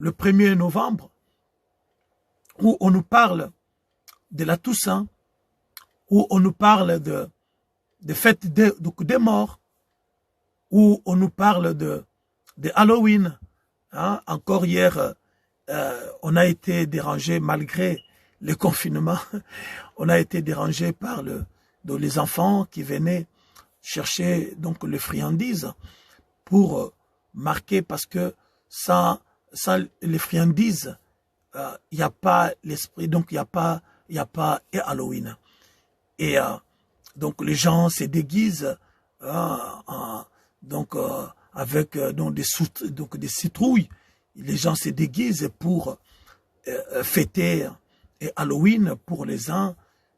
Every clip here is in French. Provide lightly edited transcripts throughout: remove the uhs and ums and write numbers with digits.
le 1er novembre, où on nous parle de la Toussaint, où on nous parle de fête des morts, où on nous parle de Halloween. Hein? Encore hier, on a été dérangé malgré le confinement. On a été dérangé par les enfants qui venaient chercher donc les friandises pour marquer, parce que sans les friandises, il n'y a pas l'esprit, donc il n'y a pas Halloween. Et donc les gens se déguisent avec des citrouilles. Les gens se déguisent pour fêter Halloween pour les uns,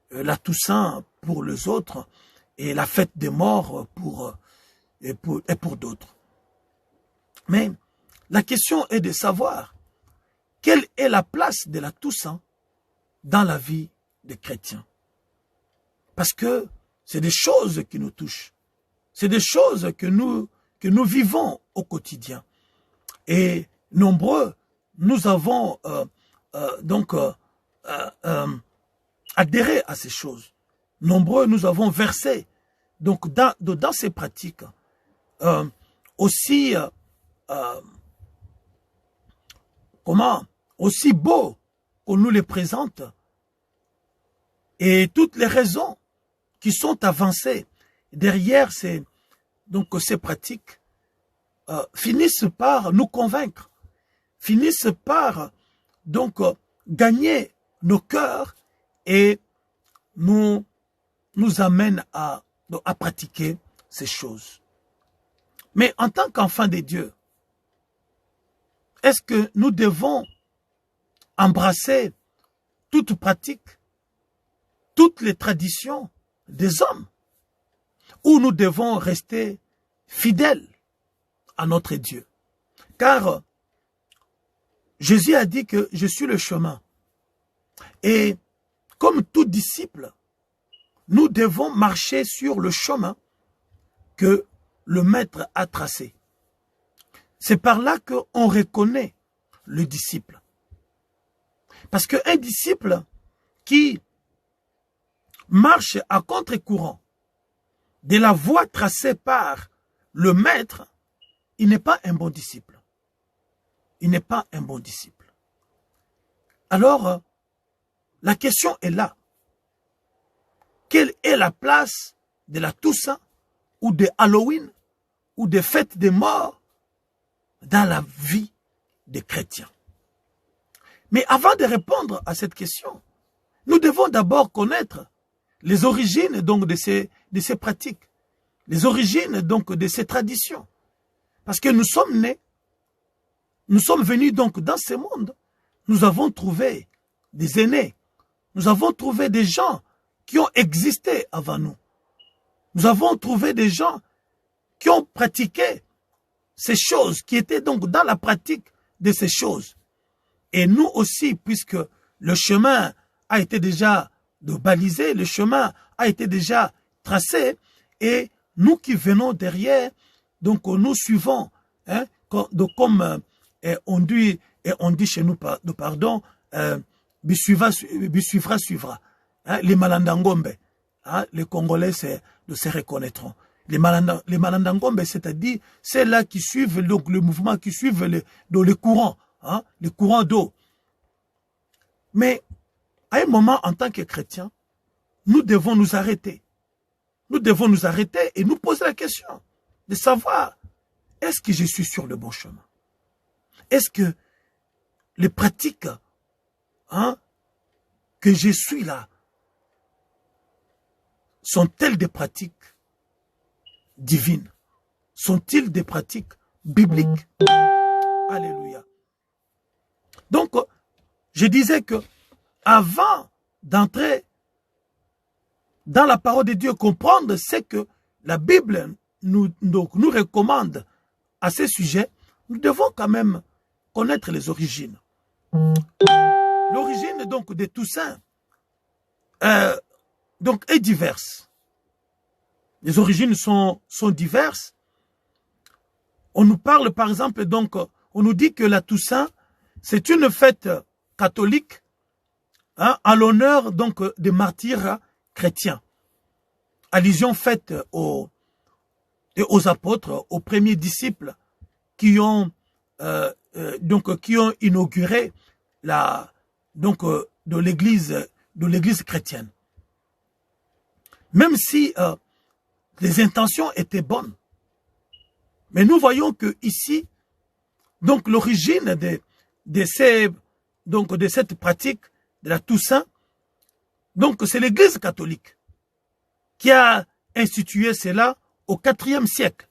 la Toussaint pour les autres, et la fête des morts pour d'autres. Mais la question est de savoir quelle est la place de la Toussaint dans la vie des chrétiens. Parce que c'est des choses qui nous touchent. C'est des choses que nous vivons au quotidien. Et nombreux, nous avons adhéré à ces choses. Nombreux, nous avons versé donc dans ces pratiques aussi beau qu'on nous les présente, et toutes les raisons qui sont avancées derrière ces pratiques finissent par nous convaincre, finissent par gagner nos cœurs et nous amènent à pratiquer ces choses. Mais en tant qu'enfants de Dieu, est-ce que nous devons embrasser toute pratique, toutes les traditions des hommes, ou nous devons rester fidèles à notre Dieu? Car Jésus a dit que je suis le chemin. Et comme tout disciple, nous devons marcher sur le chemin que le Maître a tracé. C'est par là qu'on reconnaît le disciple. Parce qu'un disciple qui marche à contre-courant de la voie tracée par le Maître, il n'est pas un bon disciple. Il n'est pas un bon disciple. Alors, la question est là. Quelle est la place de la Toussaint ou de Halloween ou des fêtes des morts dans la vie des chrétiens? Mais avant de répondre à cette question, nous devons d'abord connaître les origines donc de ces pratiques, les origines donc de ces traditions. Parce que nous sommes nés, nous sommes venus donc dans ce monde, nous avons trouvé des aînés, nous avons trouvé des gens qui ont existé avant nous. Nous avons trouvé des gens qui ont pratiqué ces choses, qui étaient donc dans la pratique de ces choses. Et nous aussi, puisque le chemin a été déjà balisé, le chemin a été déjà tracé, et nous qui venons derrière, donc nous suivons, hein, comme on dit chez nous, pardon, suivra. Hein, les Malandangombe, hein, les Congolais se reconnaîtront. Les Malandangombe, c'est-à-dire ceux-là qui suivent donc, le mouvement, qui suivent le courant, hein, le courant d'eau. Mais à un moment, en tant que chrétiens, nous devons nous arrêter. Nous devons nous arrêter et nous poser la question de savoir, est-ce que je suis sur le bon chemin? Est-ce que les pratiques, hein, que je suis là, sont-elles des pratiques divines? Sont-ils des pratiques bibliques? Alléluia. Donc, je disais que avant d'entrer dans la parole de Dieu, comprendre ce que la Bible nous recommande à ce sujet, nous devons quand même connaître les origines. L'origine donc de Toussaint donc est diverse. Les origines sont diverses. On nous parle par exemple donc, on nous dit que la Toussaint c'est une fête catholique en l'honneur donc des martyrs chrétiens. Allusion faite aux apôtres, aux premiers disciples qui ont inauguré de l'église chrétienne. Même si les intentions étaient bonnes, mais nous voyons que ici, donc l'origine de cette pratique de la Toussaint, donc c'est l'Église catholique qui a institué cela au IVe siècle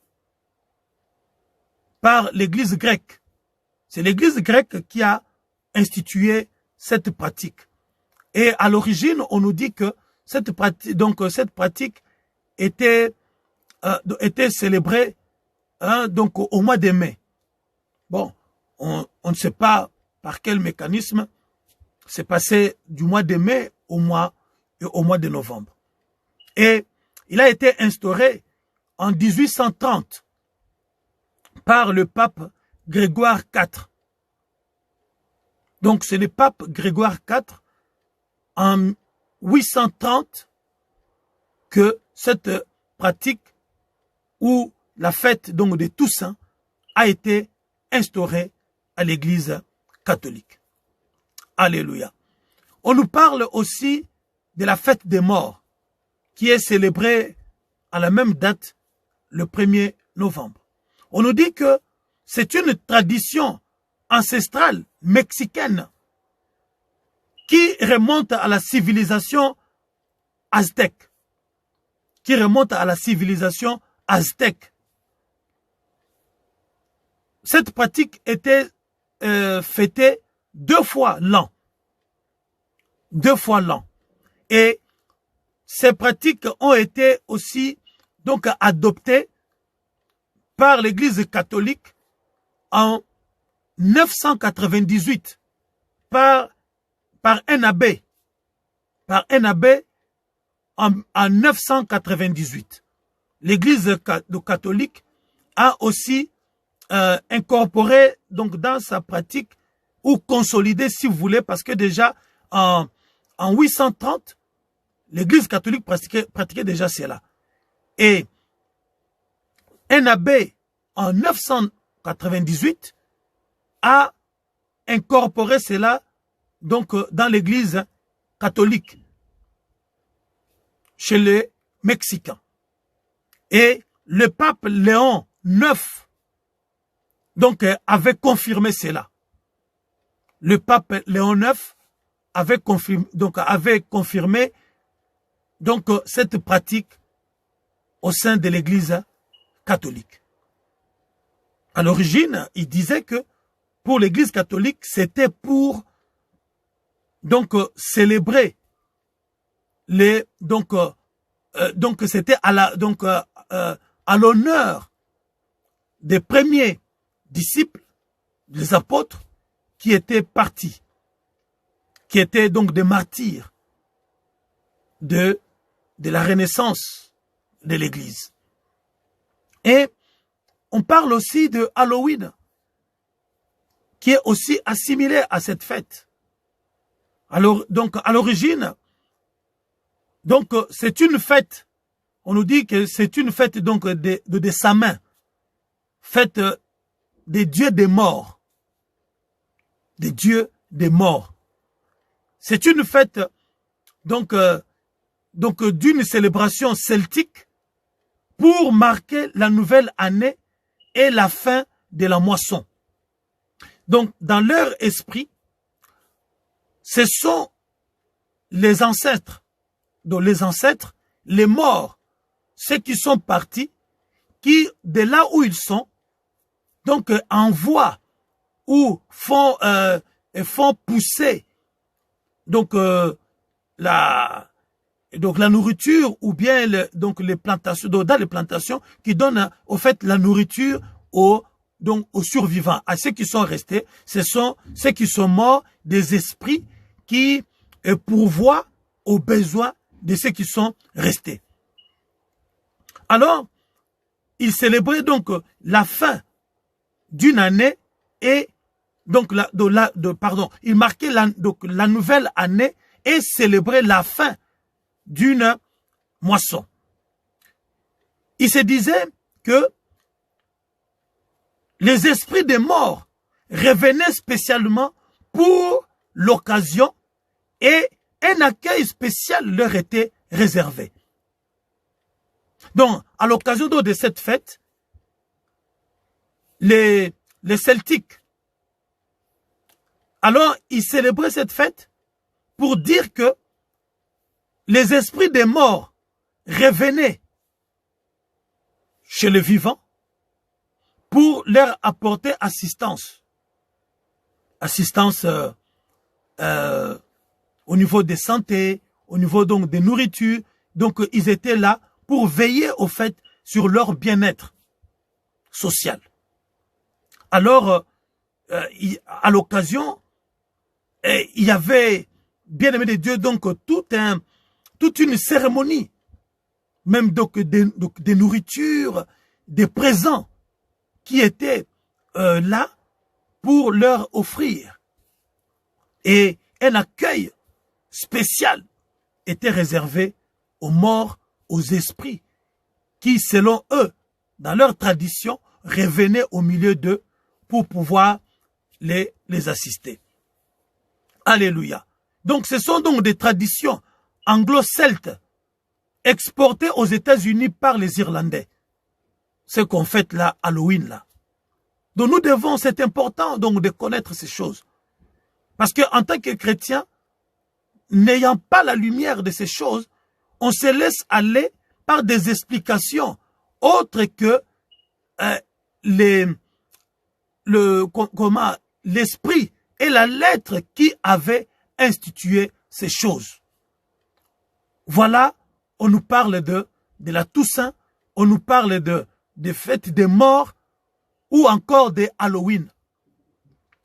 par l'Église grecque. C'est l'Église grecque qui a institué cette pratique. Et à l'origine, on nous dit que cette pratique était célébrée donc au mois de mai. Bon, on ne sait pas par quel mécanisme c'est passé du mois de mai au mois de novembre. Et il a été instauré en 1830 par le pape Grégoire IV. Donc c'est le pape Grégoire IV en 830 que cette pratique ou la fête donc de Toussaint a été instaurée à l'Église catholique. Alléluia. On nous parle aussi de la fête des morts qui est célébrée à la même date, le 1er novembre. On nous dit que c'est une tradition ancestrale mexicaine qui remonte à la civilisation aztèque. Cette pratique était fêtée 2 fois l'an. Et ces pratiques ont été aussi donc adoptées par l'Église catholique en 998 par un abbé. En 998. L'Église catholique a aussi incorporé donc dans sa pratique ou consolidé si vous voulez, parce que déjà en 830, l'Église catholique pratiquait déjà cela. Et un abbé en 998 a incorporé cela donc dans l'Église catholique chez les Mexicains. Et le pape Léon IX donc avait confirmé cela. Le pape Léon IX avait confirmé cette pratique au sein de l'Église catholique. À l'origine, il disait que pour l'Église catholique, c'était pour célébrer c'était à l'honneur des premiers disciples, des apôtres qui étaient partis, qui étaient donc des martyrs de la renaissance de l'Église. Et on parle aussi de Halloween, qui est aussi assimilé à cette fête. Alors, donc, à l'origine, donc, c'est une fête, on nous dit que c'est une fête donc de Samin, fête des dieux des morts. Des dieux des morts. C'est une fête donc d'une célébration celtique pour marquer la nouvelle année et la fin de la moisson. Donc, dans leur esprit, ce sont les ancêtres, les morts, ceux qui sont partis, qui, de là où ils sont, donc envoient ou font pousser donc la nourriture ou bien les plantations, dans les plantations qui donnent au fait la nourriture aux survivants, à ceux qui sont restés. Ce sont ceux qui sont morts, des esprits qui pourvoient aux besoins de ceux qui sont restés. Alors, ils célébraient donc la fin d'une année et donc il marquait la nouvelle année et célébrait la fin d'une moisson. Il se disait que les esprits des morts revenaient spécialement pour l'occasion et un accueil spécial leur était réservé. Donc, à l'occasion de cette fête, les Celtiques, alors ils célébraient cette fête pour dire que les esprits des morts revenaient chez les vivants pour leur apporter assistance. Assistance au niveau des santé, au niveau donc des nourritures. Donc ils étaient là pour veiller au fait sur leur bien-être social. Alors, à l'occasion, il y avait, bien aimé de Dieu, donc toute une cérémonie, même donc des nourritures, des présents qui étaient là pour leur offrir. Et un accueil spécial était réservé aux morts, aux esprits, qui, selon eux, dans leur tradition, revenaient au milieu d'eux pour pouvoir les assister. Alléluia. Donc, ce sont donc des traditions anglo-celtes exportées aux États-Unis par les Irlandais. Ce qu'on fait là, Halloween là. Donc, nous devons, c'est important donc de connaître ces choses. Parce qu'en tant que chrétien, n'ayant pas la lumière de ces choses, on se laisse aller par des explications autres que l'esprit et la lettre qui avaient institué ces choses. Voilà, on nous parle de la Toussaint, on nous parle des fêtes des morts ou encore de Halloween.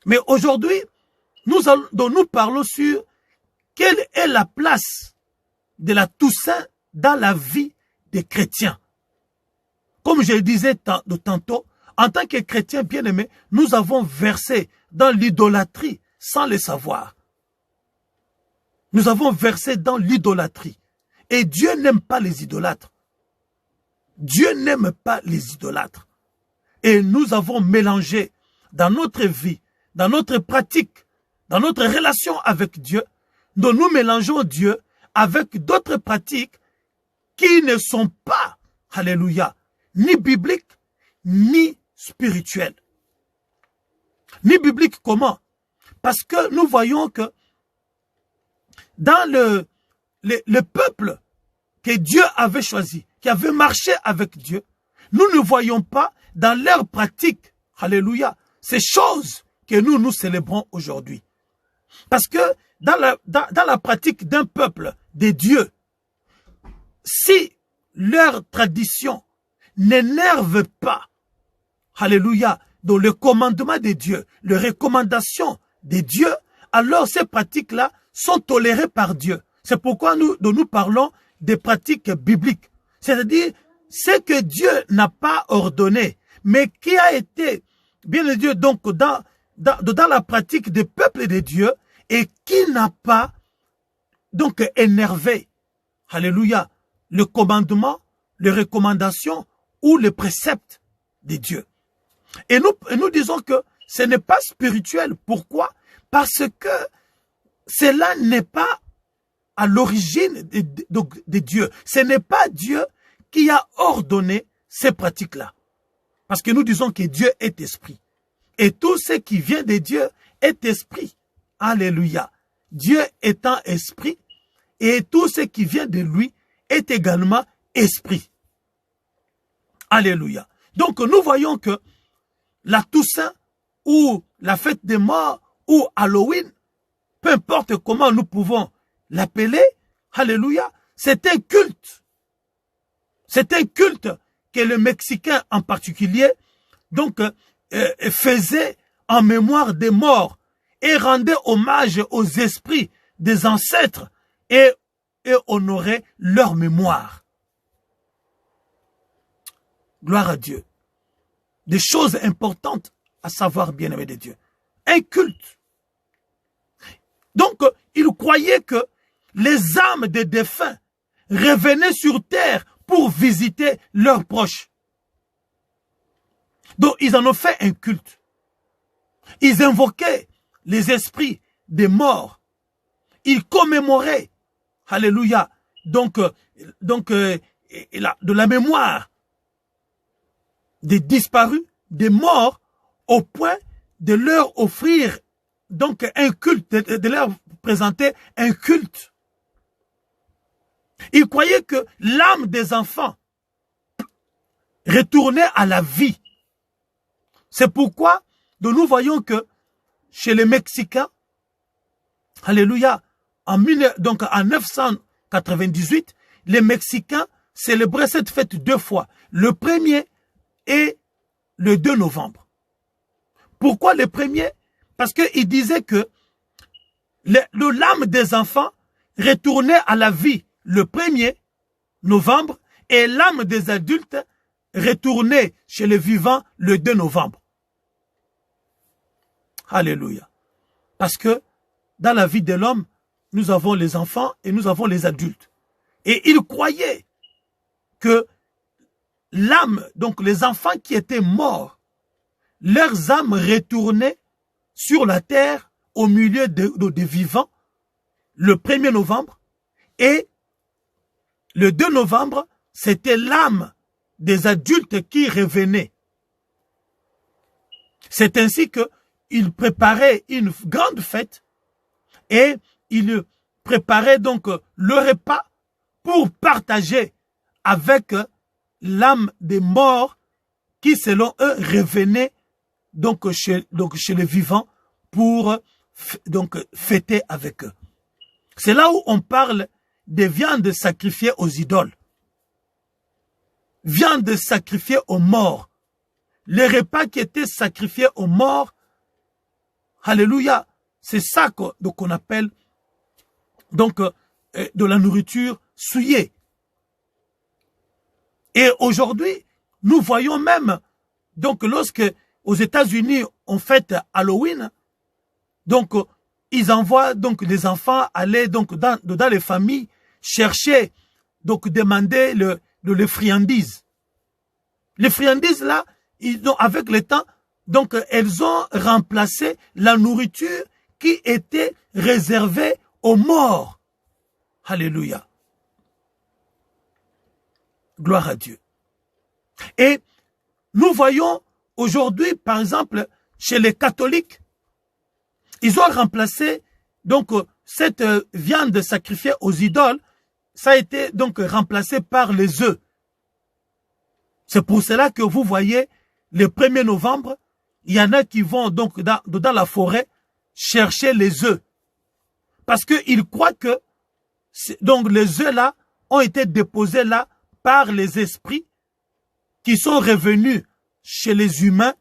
Mais aujourd'hui, nous parlons sur quelle est la place de la Toussaint dans la vie des chrétiens. Comme je le disais tantôt, en tant que chrétiens bien-aimés, nous avons versé dans l'idolâtrie sans le savoir. Nous avons versé dans l'idolâtrie. Et Dieu n'aime pas les idolâtres. Dieu n'aime pas les idolâtres. Et nous avons mélangé dans notre vie, dans notre pratique, dans notre relation avec Dieu, dont nous mélangeons Dieu avec d'autres pratiques qui ne sont pas, alléluia, ni bibliques, ni spirituelles. Ni bibliques comment? Parce que nous voyons que dans le peuple que Dieu avait choisi, qui avait marché avec Dieu, nous ne voyons pas dans leur pratique, alléluia, ces choses que nous célébrons aujourd'hui. Parce que dans la pratique d'un peuple, des dieux, si leur tradition n'énerve pas, alléluia, dans le commandement de Dieu, les recommandations de Dieu, alors ces pratiques-là sont tolérées par Dieu. C'est pourquoi nous parlons des pratiques bibliques. C'est-à-dire, ce que Dieu n'a pas ordonné, mais qui a été, bien de Dieu, donc dans la pratique des peuples de Dieu, et qui n'a pas donc énervé, alléluia, le commandement, les recommandations ou les préceptes de Dieu. Et nous disons que ce n'est pas spirituel. Pourquoi? Parce que cela n'est pas à l'origine de Dieu. Ce n'est pas Dieu qui a ordonné ces pratiques-là. Parce que nous disons que Dieu est esprit. Et tout ce qui vient de Dieu est esprit. Alléluia. Dieu étant esprit, et tout ce qui vient de lui est également esprit. Alléluia. Donc nous voyons que la Toussaint ou la fête des morts ou Halloween, peu importe comment nous pouvons l'appeler, alléluia, c'est un culte. C'est un culte que le Mexicain en particulier donc faisait en mémoire des morts et rendait hommage aux esprits des ancêtres et honorait leur mémoire. Gloire à Dieu. Des choses importantes à savoir, bien-aimé de Dieu. un culte. Donc, ils croyaient que les âmes des défunts revenaient sur terre pour visiter leurs proches. Donc, ils en ont fait un culte. Ils invoquaient les esprits des morts. Ils commémoraient, alléluia, de la mémoire des disparus, des morts, au point de leur offrir donc un culte, de leur présenter un culte. Ils croyaient que l'âme des enfants retournait à la vie. C'est pourquoi nous voyons que chez les Mexicains, alléluia, en 998, les Mexicains célébraient cette fête 2 fois, le 1er et le 2 novembre. Pourquoi le 1er? Parce qu'ils disaient que l'âme des enfants retournait à la vie le 1er novembre et l'âme des adultes retournait chez les vivants le 2 novembre. Alléluia. Parce que dans la vie de l'homme, nous avons les enfants et nous avons les adultes. Et ils croyaient que l'âme, donc les enfants qui étaient morts, leurs âmes retournaient sur la terre au milieu des vivants le 1er novembre et le 2 novembre, c'était l'âme des adultes qui revenait. C'est ainsi qu'ils préparaient une grande fête et ils préparaient donc le repas pour partager avec l'âme des morts qui, selon eux, revenaient donc chez les vivants pour donc fêter avec eux. C'est là où on parle des viandes sacrifiées aux idoles. Viandes sacrifiées aux morts. Les repas qui étaient sacrifiés aux morts, alléluia, c'est ça qu'on appelle donc de la nourriture souillée. Et aujourd'hui, nous voyons même, donc lorsque aux États-Unis on fête Halloween, donc ils envoient donc les enfants aller donc dans les familles chercher, donc demander les friandises. Les friandises là, avec le temps, donc elles ont remplacé la nourriture qui était réservée aux morts. Alléluia. Gloire à Dieu. Et nous voyons aujourd'hui, par exemple, chez les catholiques, ils ont remplacé donc cette viande sacrifiée aux idoles, ça a été donc remplacé par les œufs. C'est pour cela que vous voyez, le 1er novembre, il y en a qui vont donc dans la forêt chercher les œufs. Parce qu'ils croient que donc les œufs là ont été déposés là par les esprits qui sont revenus chez les humains,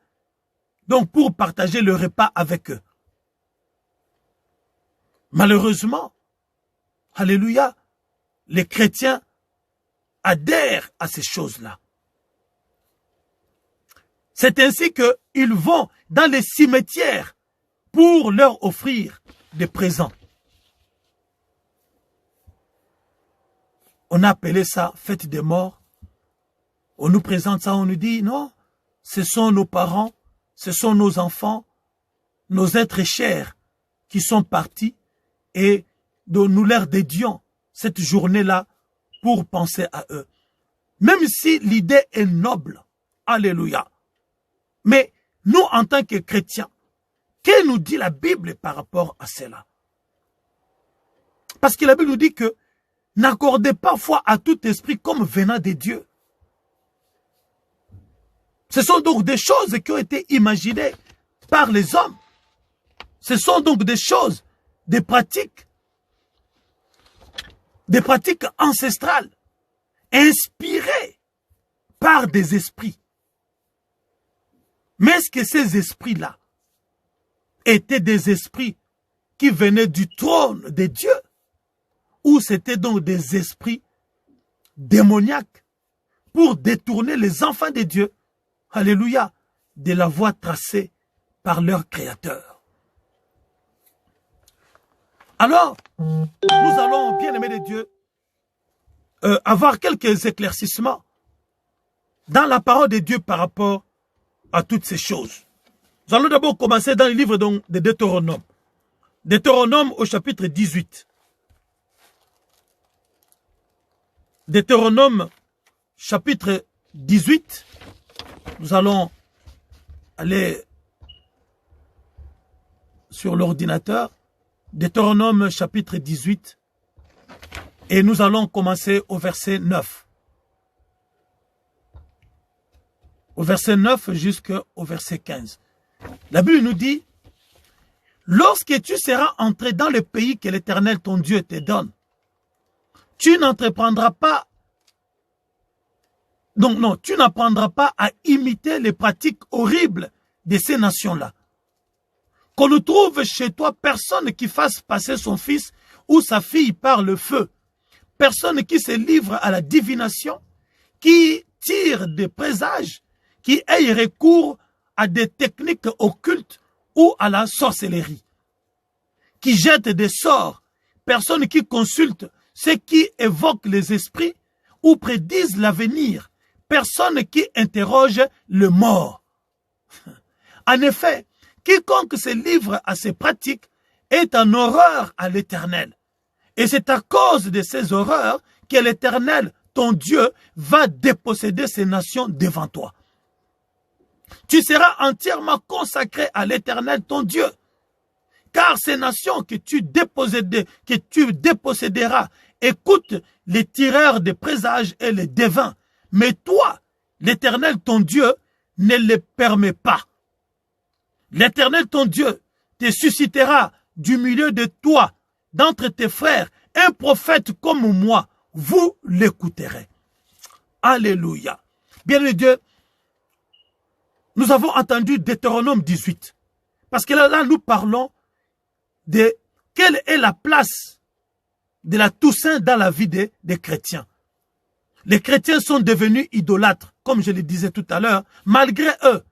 donc pour partager le repas avec eux. Malheureusement, alléluia, les chrétiens adhèrent à ces choses-là. C'est ainsi qu'ils vont dans les cimetières pour leur offrir des présents. On a appelé ça fête des morts. On nous présente ça, on nous dit non, ce sont nos parents, ce sont nos enfants, nos êtres chers qui sont partis et dont nous leur dédions cette journée-là pour penser à eux. Même si l'idée est noble, alléluia. Mais nous, en tant que chrétiens, que nous dit la Bible par rapport à cela? Parce que la Bible nous dit que n'accordez pas foi à tout esprit comme venant de Dieu. Ce sont donc des choses qui ont été imaginées par les hommes. Ce sont donc des choses, des pratiques ancestrales, inspirées par des esprits. Mais est-ce que ces esprits-là étaient des esprits qui venaient du trône de Dieu? Ou c'était donc des esprits démoniaques pour détourner les enfants de Dieu, alléluia, de la voie tracée par leur Créateur? Alors, nous allons, bien aimés de Dieu, avoir quelques éclaircissements dans la parole de Dieu par rapport à toutes ces choses. Nous allons d'abord commencer dans le livre de Deutéronome. Deutéronome au chapitre 18. Deutéronome chapitre 18. Nous allons aller sur l'ordinateur. Deutéronome chapitre 18. Et nous allons commencer au verset 9. Au verset 9 jusqu'au verset 15. La Bible nous dit, lorsque tu seras entré dans le pays que l'Éternel ton Dieu te donne, tu n'entreprendras pas, tu n'apprendras pas à imiter les pratiques horribles de ces nations-là. Qu'on ne trouve chez toi personne qui fasse passer son fils ou sa fille par le feu, personne qui se livre à la divination, qui tire des présages, qui ait recours à des techniques occultes ou à la sorcellerie, qui jette des sorts, personne qui consulte ceux qui évoquent les esprits ou prédisent l'avenir, personne qui interroge le mort. En effet, quiconque se livre à ces pratiques est en horreur à l'Éternel. Et c'est à cause de ces horreurs que l'Éternel, ton Dieu, va déposséder ces nations devant toi. Tu seras entièrement consacré à l'Éternel, ton Dieu. Car ces nations que tu déposséderas écoutent les tireurs de présages et les devins. Mais toi, l'Éternel, ton Dieu, ne les permet pas. L'Éternel, ton Dieu, te suscitera du milieu de toi, d'entre tes frères, un prophète comme moi. Vous l'écouterez. Alléluia. Bien Dieu, nous avons entendu Deutéronome 18. Parce que là, nous parlons de quelle est la place de la Toussaint dans la vie des chrétiens. Les chrétiens sont devenus idolâtres, comme je le disais tout à l'heure, malgré eux.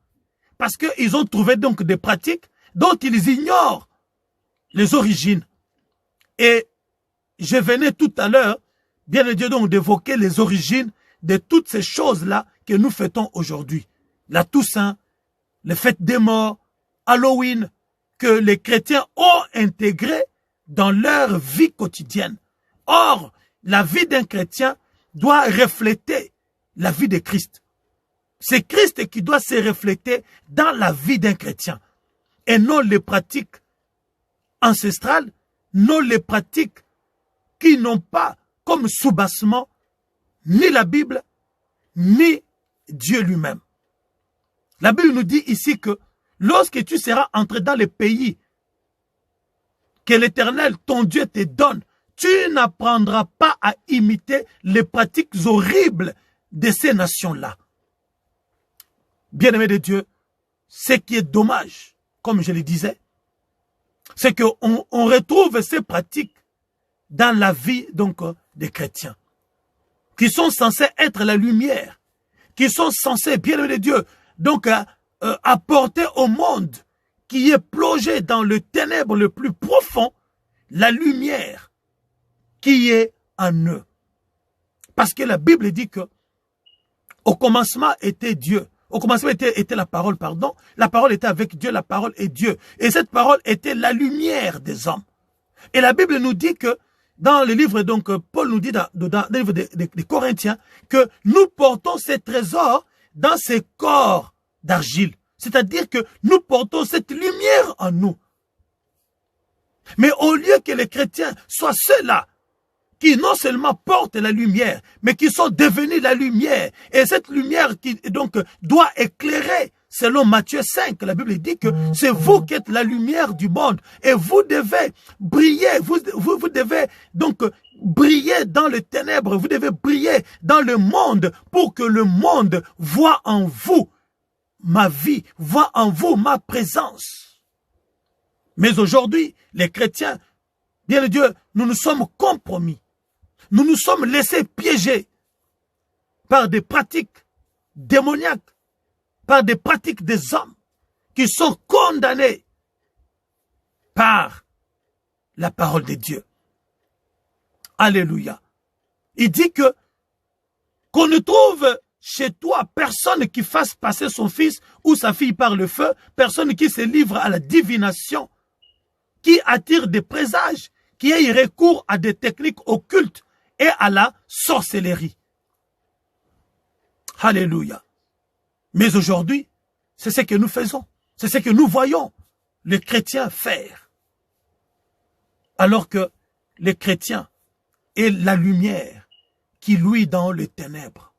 Parce qu'ils ont trouvé donc des pratiques dont ils ignorent les origines. Et je venais tout à l'heure, bien Dieu, donc d'évoquer les origines de toutes ces choses-là que nous fêtons aujourd'hui. La Toussaint, les fêtes des morts, Halloween, que les chrétiens ont intégré dans leur vie quotidienne. Or, la vie d'un chrétien doit refléter la vie de Christ. C'est Christ qui doit se refléter dans la vie d'un chrétien. Et non les pratiques ancestrales, non les pratiques qui n'ont pas comme soubassement ni la Bible, ni Dieu lui-même. La Bible nous dit ici que lorsque tu seras entré dans le pays que l'Éternel, ton Dieu, te donne, tu n'apprendras pas à imiter les pratiques horribles de ces nations-là. Bien-aimé de Dieu, ce qui est dommage, comme je le disais, c'est qu'on retrouve ces pratiques dans la vie donc des chrétiens, qui sont censés être la lumière, qui sont censés, bien-aimé de Dieu, donc apporter au monde qui est plongé dans le ténèbre le plus profond, la lumière qui est en eux. Parce que la Bible dit que au commencement était Dieu. Au commencement était la parole, pardon. La parole était avec Dieu, la parole est Dieu. Et cette parole était la lumière des hommes. Et la Bible nous dit que, dans le livre, donc, Paul nous dit dans le livre des Corinthiens, que nous portons ces trésors dans ces corps d'argile. C'est-à-dire que nous portons cette lumière en nous. Mais au lieu que les chrétiens soient ceux-là qui non seulement portent la lumière, mais qui sont devenus la lumière. Et cette lumière qui donc doit éclairer, selon Matthieu 5, la Bible dit que c'est vous qui êtes la lumière du monde. Et vous devez briller, vous devez donc briller dans les ténèbres, vous devez briller dans le monde pour que le monde voit en vous ma vie, voit en vous ma présence. Mais aujourd'hui, les chrétiens, bien Dieu, nous nous sommes compromis. Nous nous sommes laissés piéger par des pratiques démoniaques, par des pratiques des hommes qui sont condamnés par la parole de Dieu. Alléluia. Il dit que qu'on ne trouve chez toi personne qui fasse passer son fils ou sa fille par le feu, personne qui se livre à la divination, qui attire des présages, qui ait recours à des techniques occultes et à la sorcellerie. Alléluia. Mais aujourd'hui, c'est ce que nous faisons. C'est ce que nous voyons les chrétiens faire. Alors que les chrétiens est la lumière qui luit dans les ténèbres.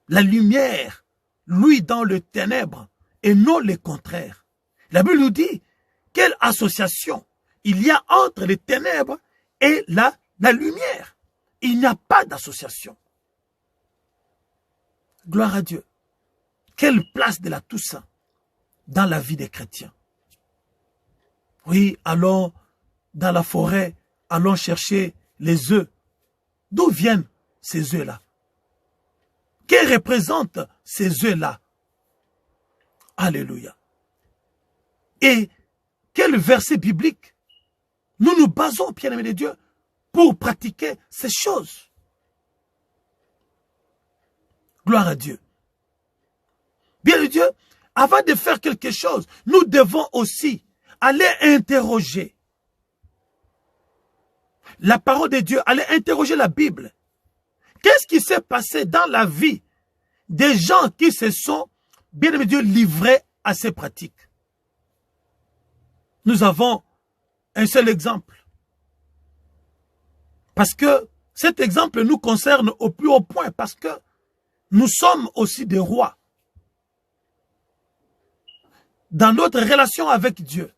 La lumière luit dans les ténèbres et non le contraire. La Bible nous dit quelle association il y a entre les ténèbres et la lumière. Il n'y a pas d'association. Gloire à Dieu. Quelle place de la Toussaint dans la vie des chrétiens. Oui, allons dans la forêt, allons chercher les œufs. D'où viennent ces œufs-là? Que représentent ces œufs-là? Alléluia. Et quel verset biblique nous nous basons, bien-aimés de Dieu, pour pratiquer ces choses? Gloire à Dieu. Bien de Dieu, avant de faire quelque chose, nous devons aussi aller interroger la parole de Dieu, aller interroger la Bible. Qu'est-ce qui s'est passé dans la vie des gens qui se sont, bien aimé Dieu, livrés à ces pratiques? Nous avons un seul exemple. Parce que cet exemple nous concerne au plus haut point, parce que nous sommes aussi des rois. Dans notre relation avec Dieu,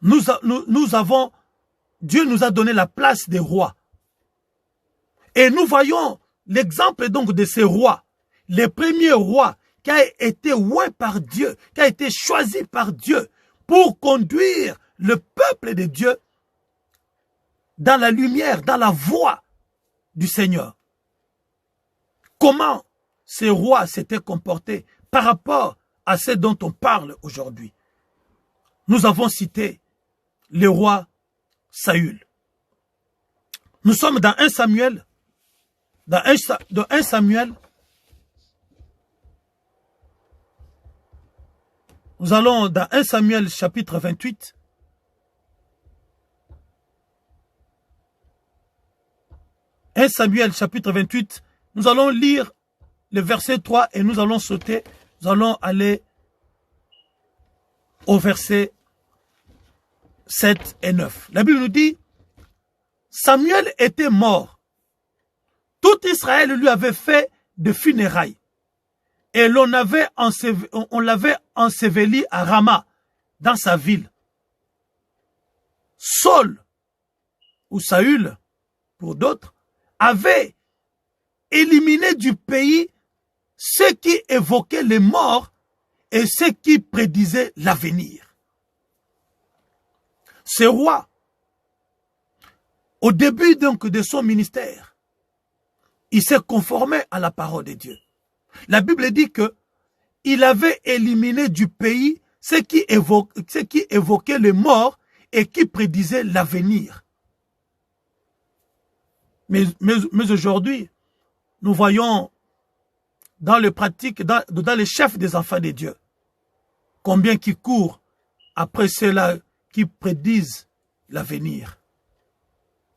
Dieu nous a donné la place des rois. Et nous voyons l'exemple donc de ces rois. Le premier roi qui a été oint par Dieu, qui a été choisi par Dieu pour conduire le peuple de Dieu dans la lumière, dans la voie du Seigneur. Comment ces rois s'étaient comportés par rapport à ce dont on parle aujourd'hui? Nous avons cité le roi Saül. Nous sommes dans 1 Samuel. Dans 1 Samuel, nous allons dans 1 Samuel chapitre 28. « 1 Samuel chapitre 28, nous allons lire le verset 3 et nous allons sauter. Nous allons aller au verset 7 et 9. La Bible nous dit, Samuel était mort. Tout Israël lui avait fait de funérailles. Et on l'avait enseveli à Rama, dans sa ville. Saul, ou Saül, pour d'autres, avait éliminé du pays ceux qui évoquaient les morts et ceux qui prédisaient l'avenir. Ce roi, au début donc de son ministère, il s'est conformé à la parole de Dieu. La Bible dit que il avait éliminé du pays ceux qui évoquaient les morts et qui prédisaient l'avenir. Mais aujourd'hui, nous voyons dans les pratiques, dans les chefs des enfants de Dieu, combien qui courent après ceux-là qui prédisent l'avenir.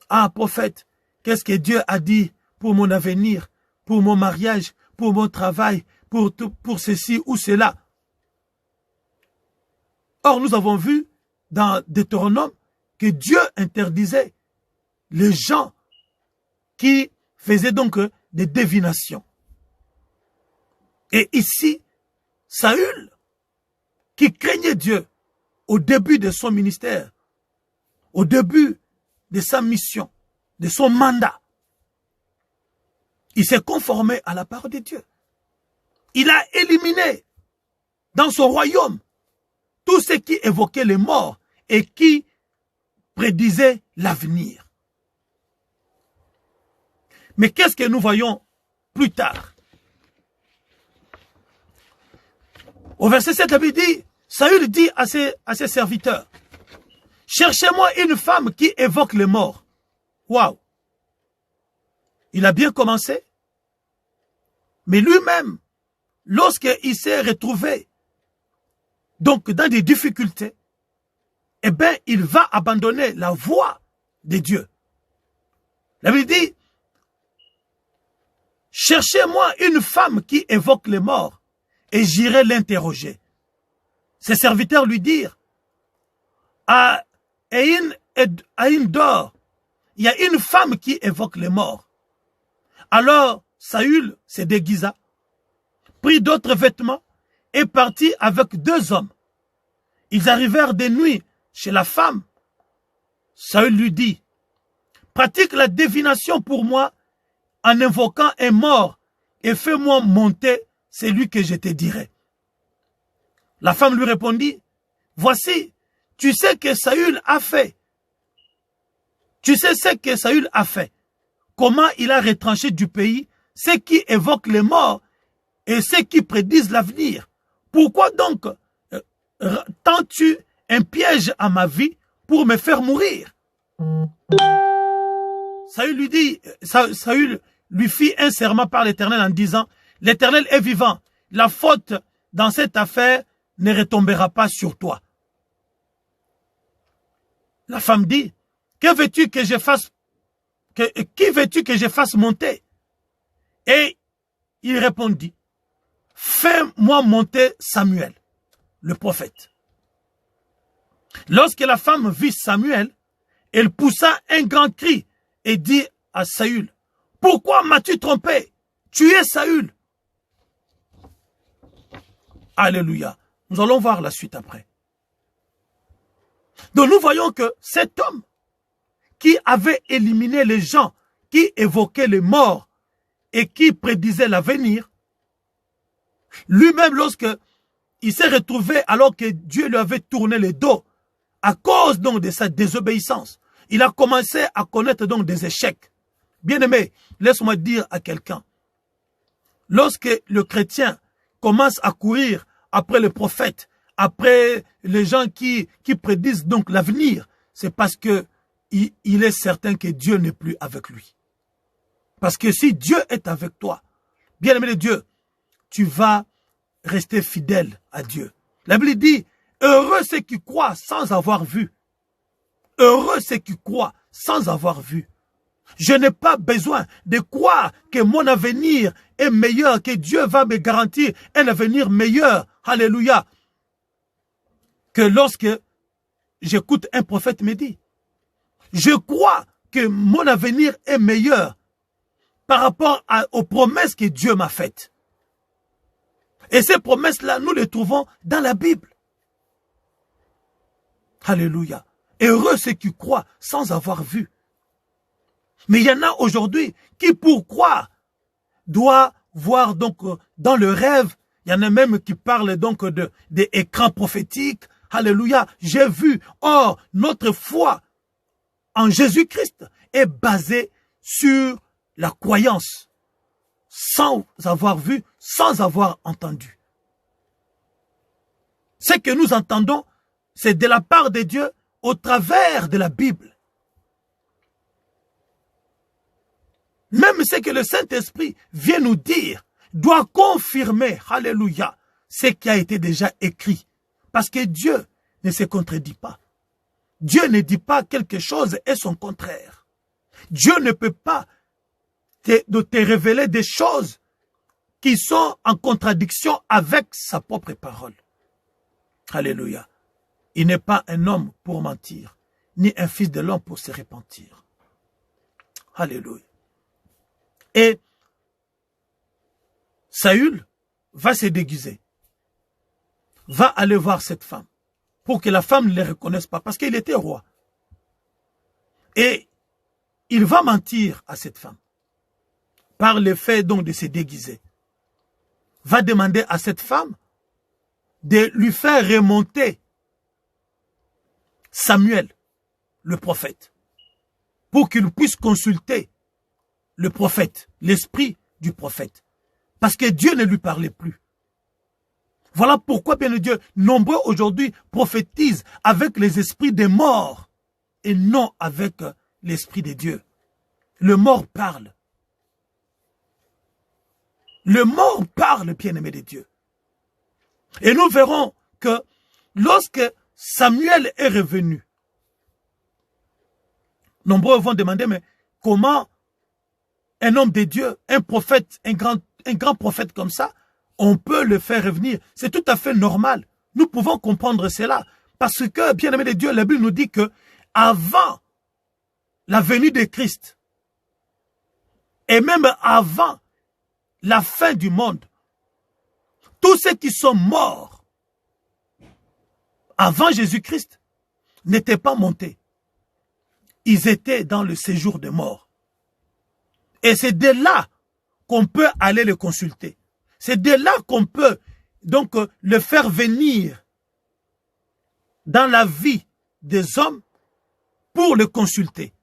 Ah, prophète, qu'est-ce que Dieu a dit pour mon avenir, pour mon mariage, pour mon travail, pour ceci ou cela? Or, nous avons vu dans Deutéronome que Dieu interdisait les gens qui faisaient donc des divinations. Et ici, Saül, qui craignait Dieu au début de son ministère, au début de sa mission, de son mandat, il s'est conformé à la parole de Dieu. Il a éliminé dans son royaume tous ceux qui évoquaient les morts et qui prédisaient l'avenir. Mais qu'est-ce que nous voyons plus tard? Au verset 7, la Bible dit, Saül dit à ses serviteurs, Cherchez-moi une femme qui évoque les morts. Waouh! Il a bien commencé. Mais lui-même, lorsqu'il s'est retrouvé donc dans des difficultés, eh bien, il va abandonner la voie de Dieu. La Bible dit, cherchez-moi une femme qui évoque les morts et j'irai l'interroger. Ses serviteurs lui dirent, à Aïn Dor, il y a une femme qui évoque les morts. Alors Saül se déguisa, prit d'autres vêtements et partit avec 2 hommes. Ils arrivèrent de nuit chez la femme. Saül lui dit, pratique la divination pour moi en invoquant un mort et fais-moi monter celui que je te dirai. La femme lui répondit, voici, tu sais que Saül a fait. Tu sais ce que Saül a fait. Comment il a retranché du pays ceux qui évoquent les morts et ceux qui prédisent l'avenir. Pourquoi donc tends-tu un piège à ma vie pour me faire mourir? Saül lui fit un serment par l'Éternel en disant, l'Éternel est vivant, la faute dans cette affaire ne retombera pas sur toi. La femme dit, que veux-tu que je fasse, qui veux-tu que je fasse monter? Et il répondit, fais-moi monter Samuel, le prophète. Lorsque la femme vit Samuel, elle poussa un grand cri et dit à Saül, pourquoi m'as-tu trompé? Tu es Saül. Alléluia. Nous allons voir la suite après. Donc nous voyons que cet homme qui avait éliminé les gens qui évoquaient les morts et qui prédisaient l'avenir, lui-même lorsque il s'est retrouvé alors que Dieu lui avait tourné le dos à cause donc de sa désobéissance, il a commencé à connaître donc des échecs. Bien-aimé, laisse-moi dire à quelqu'un, lorsque le chrétien commence à courir après le prophète, après les gens qui prédisent donc l'avenir, c'est parce que il est certain que Dieu n'est plus avec lui. Parce que si Dieu est avec toi, bien-aimé de Dieu, tu vas rester fidèle à Dieu. La Bible dit, heureux ceux qui croient sans avoir vu. Heureux ceux qui croient sans avoir vu. Je n'ai pas besoin de croire que mon avenir est meilleur, que Dieu va me garantir un avenir meilleur. Alléluia. Que lorsque j'écoute un prophète me dire, je crois que mon avenir est meilleur par rapport aux promesses que Dieu m'a faites. Et ces promesses-là, nous les trouvons dans la Bible. Alléluia. Heureux ceux qui croient sans avoir vu. Mais il y en a aujourd'hui qui, pour croire, doivent voir donc dans le rêve. Il y en a même qui parlent donc des écrans prophétiques. Alléluia. J'ai vu. Or, notre foi en Jésus-Christ est basée sur la croyance. Sans avoir vu, sans avoir entendu. Ce que nous entendons, c'est de la part de Dieu au travers de la Bible. Même ce que le Saint-Esprit vient nous dire doit confirmer, alléluia, ce qui a été déjà écrit. Parce que Dieu ne se contredit pas. Dieu ne dit pas quelque chose et son contraire. Dieu ne peut pas te révéler des choses qui sont en contradiction avec sa propre parole. Alléluia. Il n'est pas un homme pour mentir, ni un fils de l'homme pour se repentir. Alléluia. Et Saül va se déguiser, va aller voir cette femme, pour que la femme ne le reconnaisse pas, parce qu'il était roi. Et il va mentir à cette femme, par le fait donc de se déguiser. Va demander à cette femme de lui faire remonter Samuel, le prophète, pour qu'il puisse consulter le prophète, l'esprit du prophète. Parce que Dieu ne lui parlait plus. Voilà pourquoi, bien Dieu, nombreux aujourd'hui prophétisent avec les esprits des morts et non avec l'esprit de Dieu. Le mort parle. Le mort parle, bien-aimé de Dieu. Et nous verrons que lorsque Samuel est revenu, nombreux vont demander, mais comment un homme de Dieu, un prophète, un grand prophète comme ça, on peut le faire revenir? C'est tout à fait normal. Nous pouvons comprendre cela. Parce que, bien-aimé de Dieu, la Bible nous dit que avant la venue de Christ, et même avant la fin du monde, tous ceux qui sont morts avant Jésus-Christ n'étaient pas montés. Ils étaient dans le séjour des morts. Et c'est de là qu'on peut aller le consulter. C'est de là qu'on peut donc le faire venir dans la vie des hommes pour le consulter.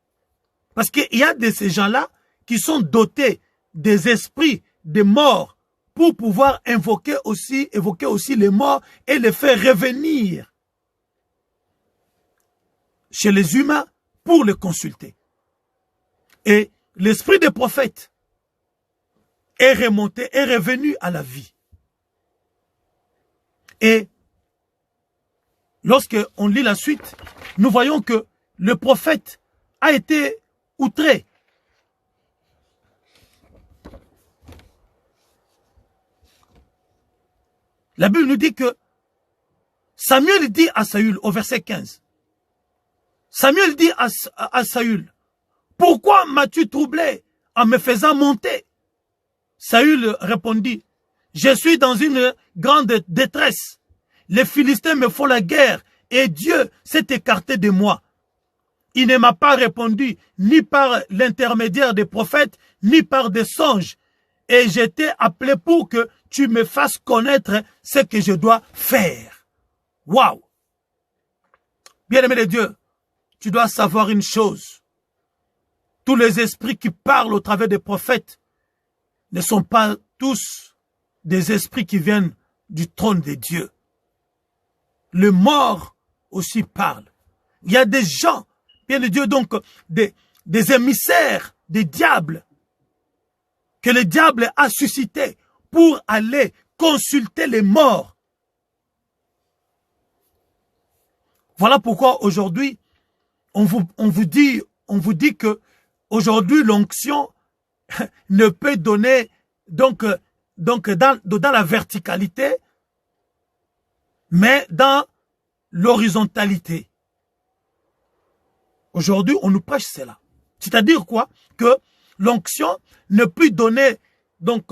Parce qu'il y a de ces gens-là qui sont dotés des esprits des morts pour pouvoir évoquer aussi les morts et les faire revenir chez les humains pour les consulter. Et l'esprit des prophètes est remonté, est revenu à la vie. Et lorsque on lit la suite, nous voyons que le prophète a été outré. La Bible nous dit que Samuel dit à Saül au verset 15, Samuel dit à Saül, pourquoi m'as-tu troublé en me faisant monter? Saül répondit, je suis dans une grande détresse. Les Philistins me font la guerre et Dieu s'est écarté de moi. Il ne m'a pas répondu ni par l'intermédiaire des prophètes, ni par des songes. Et j'étais appelé pour que tu me fasses connaître ce que je dois faire. Waouh! Bien-aimé de Dieu, tu dois savoir une chose. Tous les esprits qui parlent au travers des prophètes ne sont pas tous des esprits qui viennent du trône de Dieu. Le mort aussi parle. Il y a des gens, bien de Dieu, donc des émissaires des diables que le diable a suscité pour aller consulter les morts. Voilà pourquoi aujourd'hui, on vous dit que aujourd'hui l'onction ne peut donner donc dans la verticalité, mais dans l'horizontalité. Aujourd'hui, on nous prêche cela. C'est-à-dire quoi? Que l'onction ne peut donner donc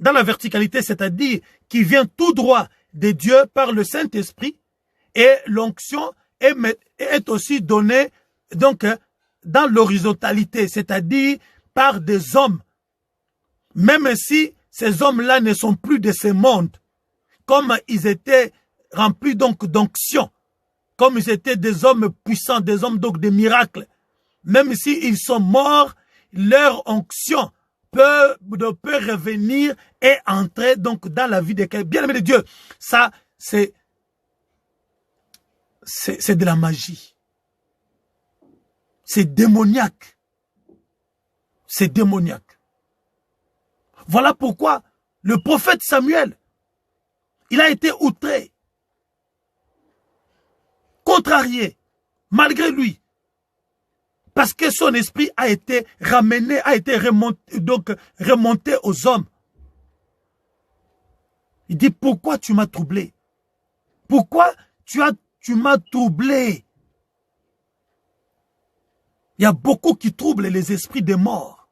dans la verticalité, c'est-à-dire qui vient tout droit de Dieu par le Saint-Esprit, et l'onction est aussi donnée donc dans l'horizontalité, c'est-à-dire par des hommes, même si ces hommes-là ne sont plus de ce monde, comme ils étaient remplis donc d'onction, comme ils étaient des hommes puissants, des hommes donc de miracles, même s'ils sont morts, leur onction peut revenir et entrer donc dans la vie de quelqu'un. Bien-aimé de Dieu, ça c'est de la magie. C'est démoniaque. C'est démoniaque. Voilà pourquoi le prophète Samuel, il a été outré, contrarié, malgré lui, parce que son esprit a été ramené, a été remonté aux hommes. Il dit, pourquoi tu m'as troublé? Pourquoi tu m'as troublé? Il y a beaucoup qui troublent les esprits des morts.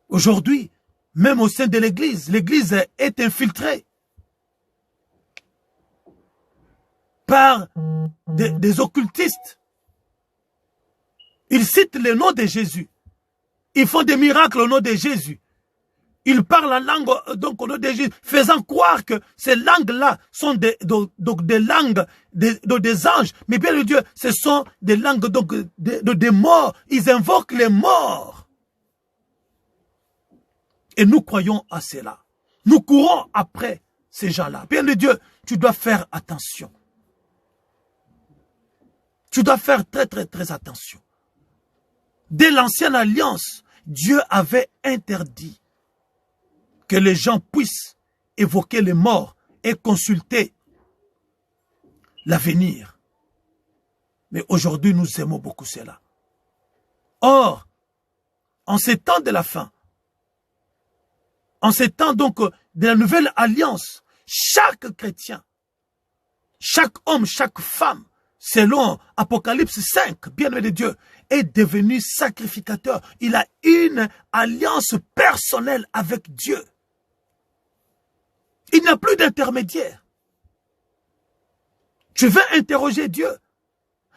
Aujourd'hui, même au sein de l'Église est infiltrée par des occultistes. Ils citent le nom de Jésus. Ils font des miracles au nom de Jésus. Ils parlent la langue donc au nom de Jésus, faisant croire que ces langues-là sont des langues des anges. Mais bien Dieu, ce sont des langues donc des morts. Ils invoquent les morts. Et nous croyons à cela. Nous courons après ces gens-là. Bien de Dieu, tu dois faire attention. Tu dois faire très, très, très attention. Dès l'ancienne alliance, Dieu avait interdit que les gens puissent évoquer les morts et consulter l'avenir. Mais aujourd'hui, nous aimons beaucoup cela. Or, en ces temps de la fin, en ces temps donc de la nouvelle alliance, chaque chrétien, chaque homme, chaque femme, selon Apocalypse 5, bien-aimé de Dieu, est devenu sacrificateur. Il a une alliance personnelle avec Dieu. Il n'y a plus d'intermédiaire. Tu veux interroger Dieu.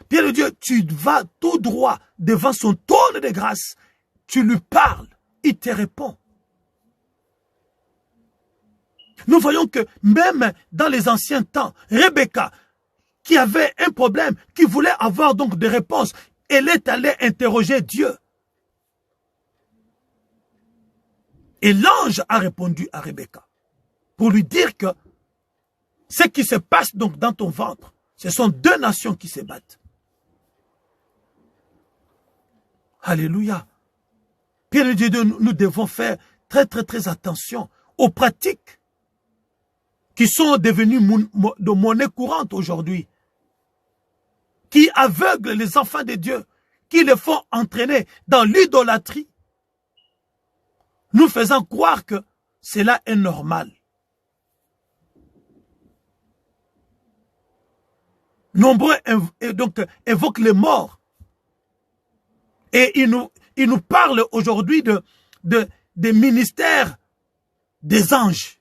Bien-aimé de Dieu, tu vas tout droit devant son trône de grâce. Tu lui parles, il te répond. Nous voyons que même dans les anciens temps, Rebecca, qui avait un problème, qui voulait avoir donc des réponses, elle est allée interroger Dieu. Et l'ange a répondu à Rebecca pour lui dire que ce qui se passe donc dans ton ventre, ce sont deux nations qui se battent. Alléluia. Bien Dieu, nous devons faire très très très attention aux pratiques qui sont devenues de monnaie courante aujourd'hui, qui aveuglent les enfants de Dieu, qui les font entraîner dans l'idolâtrie, nous faisant croire que cela est normal. Nombreux donc évoquent les morts. Et ils nous parlent aujourd'hui des ministères des anges.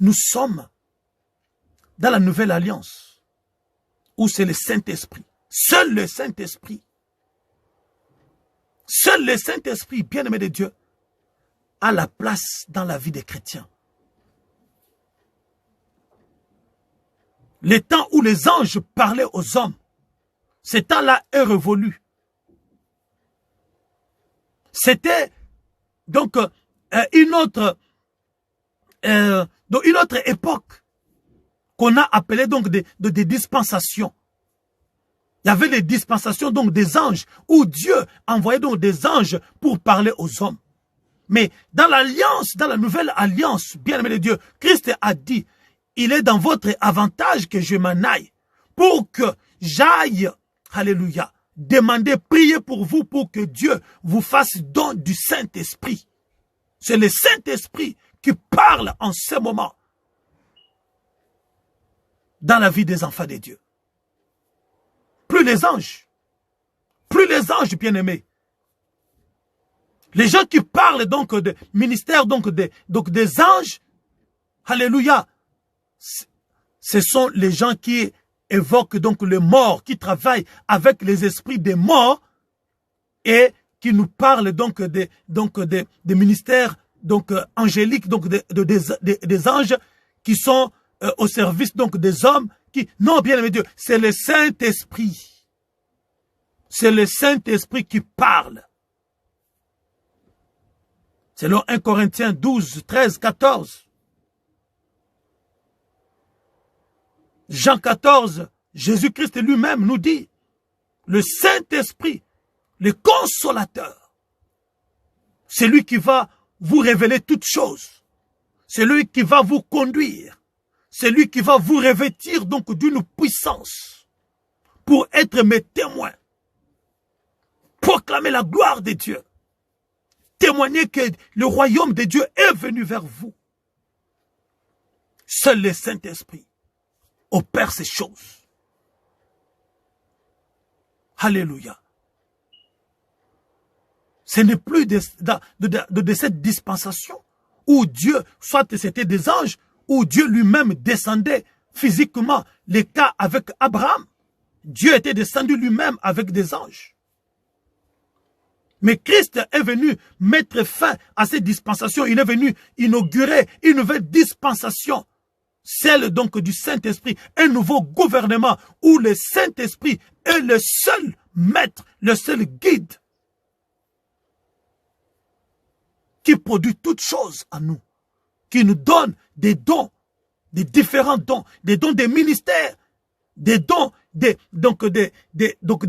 Nous sommes dans la nouvelle alliance où c'est le Saint-Esprit. Seul le Saint-Esprit, bien-aimé de Dieu, a la place dans la vie des chrétiens. Les temps où les anges parlaient aux hommes, ce temps-là est révolu. C'était donc une autre époque qu'on a appelée donc des dispensations. Il y avait les dispensations donc des anges où Dieu envoyait donc des anges pour parler aux hommes. Mais dans l'alliance, dans la nouvelle alliance, bien-aimé de Dieu, Christ a dit, il est dans votre avantage que je m'en aille pour que j'aille, alléluia, demander, prier pour vous pour que Dieu vous fasse don du Saint-Esprit. C'est le Saint-Esprit qui parle en ce moment dans la vie des enfants de Dieu. Plus les anges bien-aimés. Les gens qui parlent donc de ministère donc des anges, alléluia, ce sont les gens qui évoquent donc les morts, qui travaillent avec les esprits des morts et qui nous parlent donc des ministères donc angéliques, donc des anges qui sont au service donc des hommes qui, non, bien aimé Dieu, c'est le Saint-Esprit. C'est le Saint-Esprit qui parle. Selon 1 Corinthiens 12, 13, 14. Jean 14, Jésus-Christ lui-même nous dit, le Saint-Esprit, le consolateur, c'est lui qui va vous révéler toutes choses. C'est lui qui va vous conduire. C'est lui qui va vous revêtir donc d'une puissance pour être mes témoins. Proclamer la gloire de Dieu. Témoigner que le royaume de Dieu est venu vers vous. Seul le Saint-Esprit opère ces choses. Alléluia. Ce n'est plus de cette dispensation où Dieu, soit c'était des anges, où Dieu lui-même descendait physiquement, les cas avec Abraham. Dieu était descendu lui-même avec des anges. Mais Christ est venu mettre fin à cette dispensation. Il est venu inaugurer une nouvelle dispensation. Celle donc du Saint-Esprit. Un nouveau gouvernement où le Saint-Esprit est le seul maître, le seul guide. qui produit toutes choses en nous, qui nous donne des dons, des différents dons, des dons des ministères, des dons, des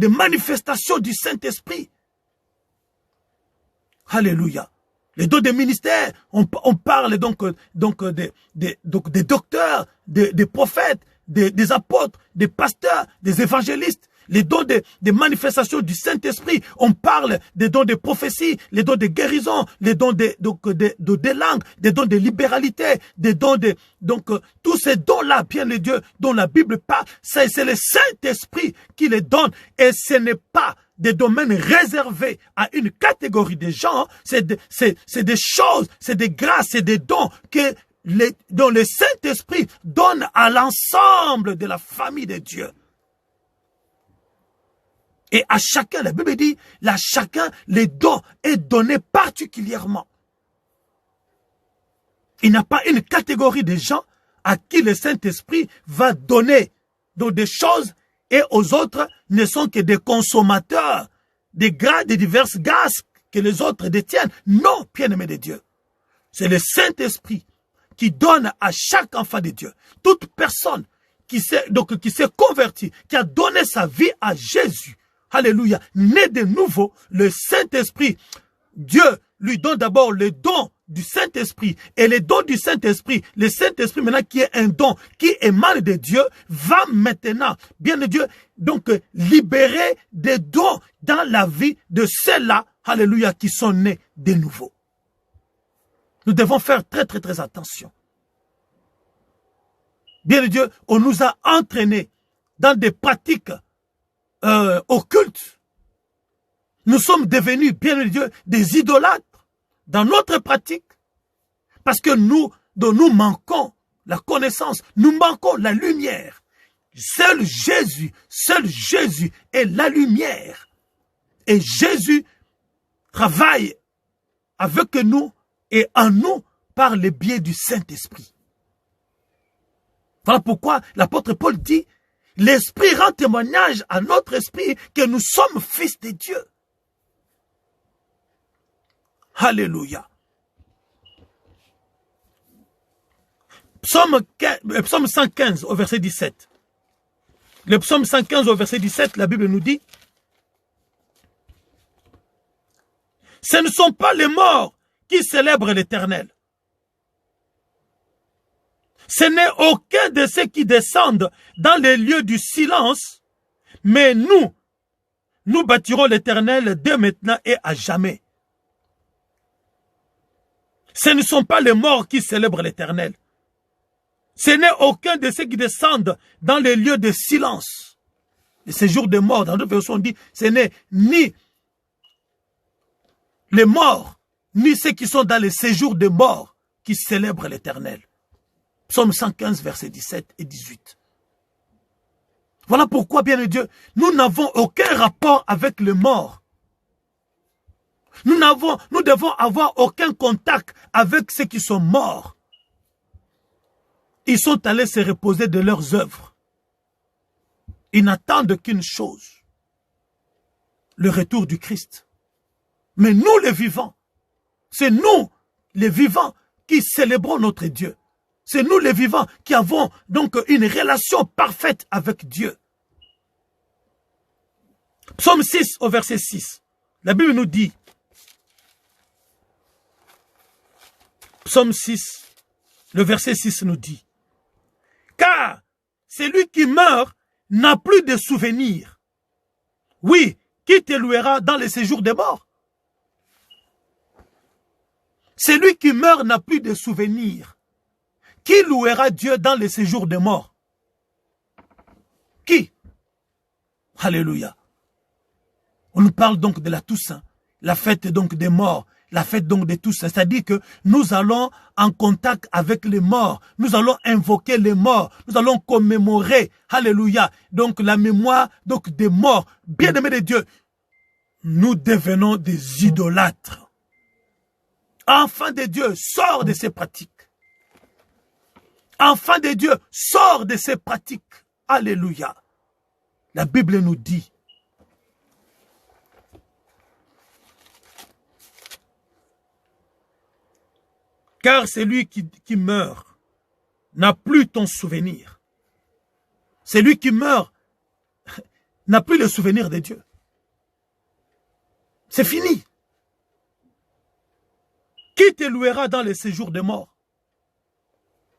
manifestations du Saint-Esprit. Alléluia. Les dons des ministères, on parle donc des docteurs, des prophètes, des apôtres, des pasteurs, des évangélistes. Les dons des manifestations du Saint-Esprit, on parle des dons de prophétie, les dons de guérison, les dons des langues, des dons de libéralité, des dons tous ces dons-là, bien de Dieu, dont la Bible parle, c'est le Saint-Esprit qui les donne, et ce n'est pas des domaines réservés à une catégorie de gens, c'est des choses, c'est des grâces, c'est des dons dont le Saint-Esprit donne à l'ensemble de la famille de Dieu. Et à chacun, la Bible dit, à chacun, les dons est donné particulièrement. Il n'y a pas une catégorie de gens à qui le Saint-Esprit va donner des choses, et aux autres ne sont que des consommateurs des diverses grâces que les autres détiennent. Non, bien-aimé de Dieu. C'est le Saint-Esprit qui donne à chaque enfant de Dieu, toute personne qui s'est convertie, qui a donné sa vie à Jésus. Alléluia. Né de nouveau, le Saint-Esprit, Dieu lui donne d'abord le don du Saint-Esprit. Et le don du Saint-Esprit, le Saint-Esprit maintenant qui est un don, qui émane de Dieu, va maintenant, bien de Dieu, donc libérer des dons dans la vie de ceux-là, alléluia, qui sont nés de nouveau. Nous devons faire très très très attention. Bien de Dieu, on nous a entraînés dans des pratiques occultes. Nous sommes devenus, bien de Dieu, des idolâtres dans notre pratique, parce que nous manquons la connaissance, nous manquons la lumière. Seul Jésus est la lumière. Et Jésus travaille avec nous et en nous par le biais du Saint-Esprit. Voilà pourquoi l'apôtre Paul dit, l'Esprit rend témoignage à notre esprit que nous sommes fils de Dieu. Alléluia. Psaume 115 au verset 17. Le psaume 115 au verset 17, la Bible nous dit, ce ne sont pas les morts qui célèbrent l'Éternel. Ce n'est aucun de ceux qui descendent dans les lieux du silence, mais nous bâtirons l'Éternel dès maintenant et à jamais. Ce ne sont pas les morts qui célèbrent l'Éternel. Ce n'est aucun de ceux qui descendent dans les lieux de silence. Le séjour des morts, dans d'autres versions on dit, ce n'est ni les morts, ni ceux qui sont dans les séjours des morts qui célèbrent l'Éternel. Psaume 115, versets 17 et 18. Voilà pourquoi, bien de Dieu, nous n'avons aucun rapport avec les morts. Nous devons avoir aucun contact avec ceux qui sont morts. Ils sont allés se reposer de leurs œuvres. Ils n'attendent qu'une chose, le retour du Christ. Mais nous, les vivants, c'est nous, les vivants, qui célébrons notre Dieu. C'est nous, les vivants, qui avons donc une relation parfaite avec Dieu. Psaume 6 au verset 6. La Bible nous dit, Psaume 6, le verset 6 nous dit, car celui qui meurt n'a plus de souvenirs. Oui, qui te louera dans les séjours des morts? Celui qui meurt n'a plus de souvenirs. Qui louera Dieu dans les séjours des morts? Qui? Alléluia. On nous parle donc de la Toussaint, la fête donc des morts, la fête donc de Toussaint. C'est-à-dire que nous allons en contact avec les morts. Nous allons invoquer les morts. Nous allons commémorer, alléluia, donc la mémoire donc des morts. Bien-aimés de Dieu, nous devenons des idolâtres. Enfant de Dieu, sors de ces pratiques. Enfant de Dieu, sors de ces pratiques. Alléluia. La Bible nous dit, Car celui qui meurt n'a plus ton souvenir. Celui qui meurt n'a plus le souvenir de Dieu. C'est fini. Qui te louera dans les séjours des morts?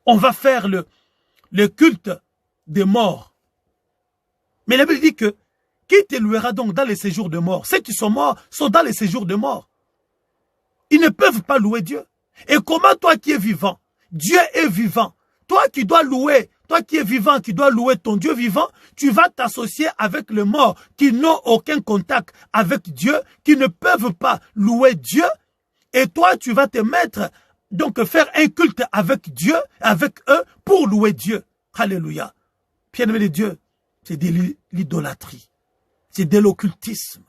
On va faire le culte des morts. Mais la Bible dit que qui te louera donc dans les séjours de mort? Ceux qui sont morts sont dans les séjours de mort. Ils ne peuvent pas louer Dieu. Et comment toi qui es vivant, Dieu est vivant, toi qui dois louer, toi qui es vivant, qui dois louer ton Dieu vivant, tu vas t'associer avec les morts qui n'ont aucun contact avec Dieu, qui ne peuvent pas louer Dieu, et toi tu vas te mettre, donc faire un culte avec Dieu, avec eux, pour louer Dieu. Alléluia. Bien-aimé de Dieu, c'est de l'idolâtrie, c'est de l'occultisme.